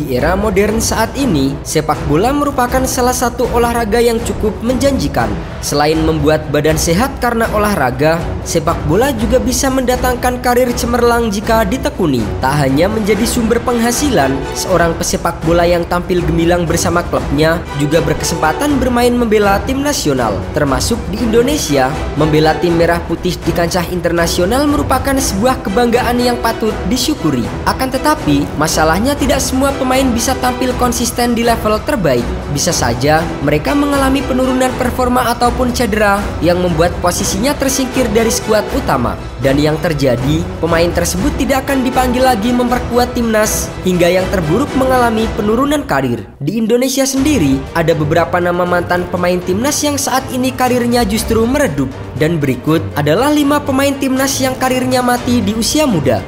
Di era modern saat ini, sepak bola merupakan salah satu olahraga yang cukup menjanjikan. Selain membuat badan sehat karena olahraga, sepak bola juga bisa mendatangkan karir cemerlang jika ditekuni. Tak hanya menjadi sumber penghasilan, seorang pesepak bola yang tampil gemilang bersama klubnya juga berkesempatan bermain membela tim nasional. Termasuk di Indonesia, membela tim merah putih di kancah internasional merupakan sebuah kebanggaan yang patut disyukuri. Akan tetapi, masalahnya tidak semua pemain bisa tampil konsisten di level terbaik. Bisa saja mereka mengalami penurunan performa ataupun cedera yang membuat posisinya tersingkir dari skuad utama. Dan yang terjadi, pemain tersebut tidak akan dipanggil lagi memperkuat timnas hingga yang terburuk mengalami penurunan karir. Di Indonesia sendiri, ada beberapa nama mantan pemain timnas yang saat ini karirnya justru meredup. Dan berikut adalah 5 pemain timnas yang karirnya mati di usia muda.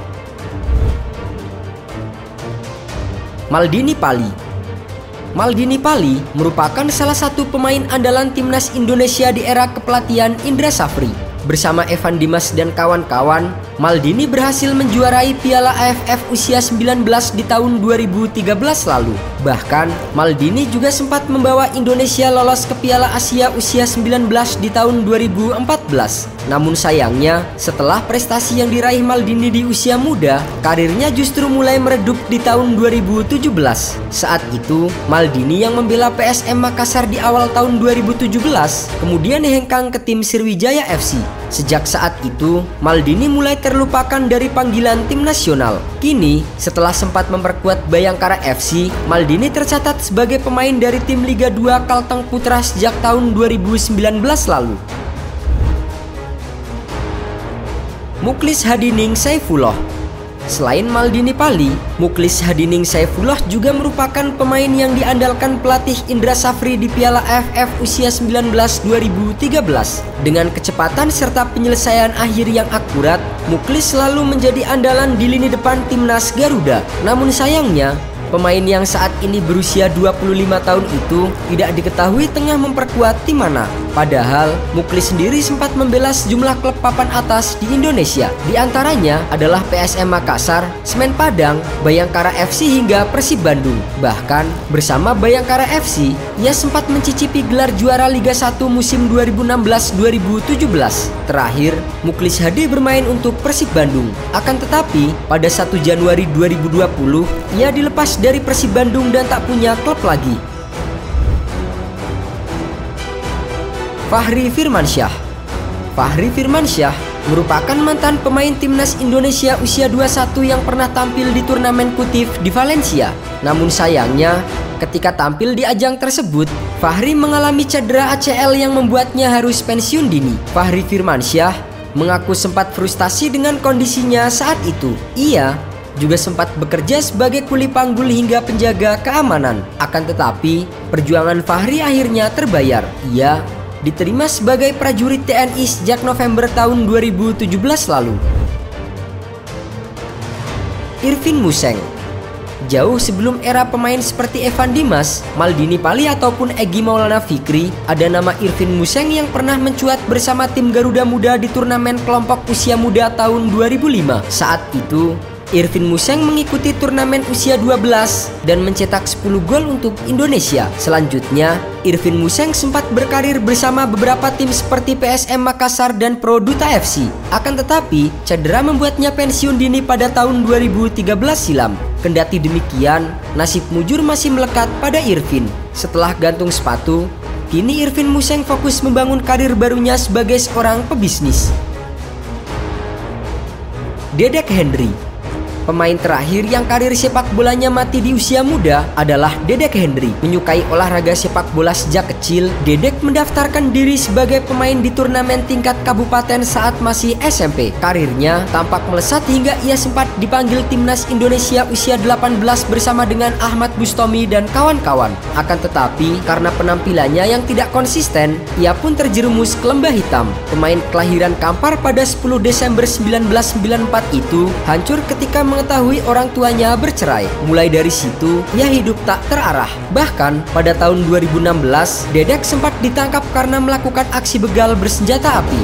Maldini Pali. Maldini Pali merupakan salah satu pemain andalan timnas Indonesia di era kepelatihan Indra Safri. Bersama Evan Dimas dan kawan-kawan, Maldini berhasil menjuarai Piala AFF usia 19 di tahun 2013 lalu. Bahkan, Maldini juga sempat membawa Indonesia lolos ke Piala Asia usia 19 di tahun 2014. Namun sayangnya, setelah prestasi yang diraih Maldini di usia muda, karirnya justru mulai meredup di tahun 2017. Saat itu, Maldini yang membela PSM Makassar di awal tahun 2017, kemudian dihengkang ke tim Sriwijaya FC. Sejak saat itu, Maldini mulai terlupakan dari panggilan tim nasional. Kini, setelah sempat memperkuat Bayangkara FC, Maldini tercatat sebagai pemain dari tim Liga 2 Kalteng Putra sejak tahun 2019 lalu. Muklis Hadining Saifullah. Selain Maldini Pali, Muklis Hadining Saifullah juga merupakan pemain yang diandalkan pelatih Indra Safri di Piala AFF usia 19 2013. Dengan kecepatan serta penyelesaian akhir yang akurat, Muklis selalu menjadi andalan di lini depan timnas Garuda. Namun sayangnya, pemain yang saat ini berusia 25 tahun itu tidak diketahui tengah memperkuat tim mana. Padahal, Muklis sendiri sempat membela sejumlah klub papan atas di Indonesia. Di antaranya adalah PSM Makassar, Semen Padang, Bayangkara FC hingga Persib Bandung. Bahkan, bersama Bayangkara FC, ia sempat mencicipi gelar juara Liga 1 musim 2016-2017. Terakhir, Muklis Hadi bermain untuk Persib Bandung. Akan tetapi, pada 1 Januari 2020, ia dilepas dari Persib Bandung dan tak punya klub lagi. Fahri Firmansyah. Fahri Firmansyah merupakan mantan pemain timnas Indonesia usia 21 yang pernah tampil di turnamen Kutif di Valencia. Namun sayangnya, ketika tampil di ajang tersebut, Fahri mengalami cedera ACL yang membuatnya harus pensiun dini. Fahri Firmansyah mengaku sempat frustasi dengan kondisinya saat itu. Ia juga sempat bekerja sebagai kuli panggul hingga penjaga keamanan. Akan tetapi, perjuangan Fahri akhirnya terbayar. Ia diterima sebagai prajurit TNI sejak November tahun 2017 lalu. Irfin Museng. Jauh sebelum era pemain seperti Evan Dimas, Maldini Pali ataupun Egy Maulana Fikri, ada nama Irfin Museng yang pernah mencuat bersama tim Garuda Muda di turnamen kelompok usia muda tahun 2005. Saat itu, Irfin Museng mengikuti turnamen usia 12 dan mencetak 10 gol untuk Indonesia. Selanjutnya, Irfin Museng sempat berkarir bersama beberapa tim seperti PSM Makassar dan Pro Duta FC. Akan tetapi, cedera membuatnya pensiun dini pada tahun 2013 silam. Kendati demikian, nasib mujur masih melekat pada Irfin. Setelah gantung sepatu, kini Irfin Museng fokus membangun karir barunya sebagai seorang pebisnis. Dedek Hendry. Pemain terakhir yang karir sepak bolanya mati di usia muda adalah Dedek Hendry. Menyukai olahraga sepak bola sejak kecil, Dedek mendaftarkan diri sebagai pemain di turnamen tingkat kabupaten saat masih SMP. Karirnya tampak melesat hingga ia sempat dipanggil timnas Indonesia usia 18 bersama dengan Ahmad Bustomi dan kawan-kawan. Akan tetapi, karena penampilannya yang tidak konsisten, ia pun terjerumus ke lembah hitam. Pemain kelahiran Kampar pada 10 Desember 1994 itu hancur ketika mengetahui orang tuanya bercerai. Mulai dari situ, ia hidup tak terarah. Bahkan, pada tahun 2016, Dedek sempat ditangkap karena melakukan aksi begal bersenjata api.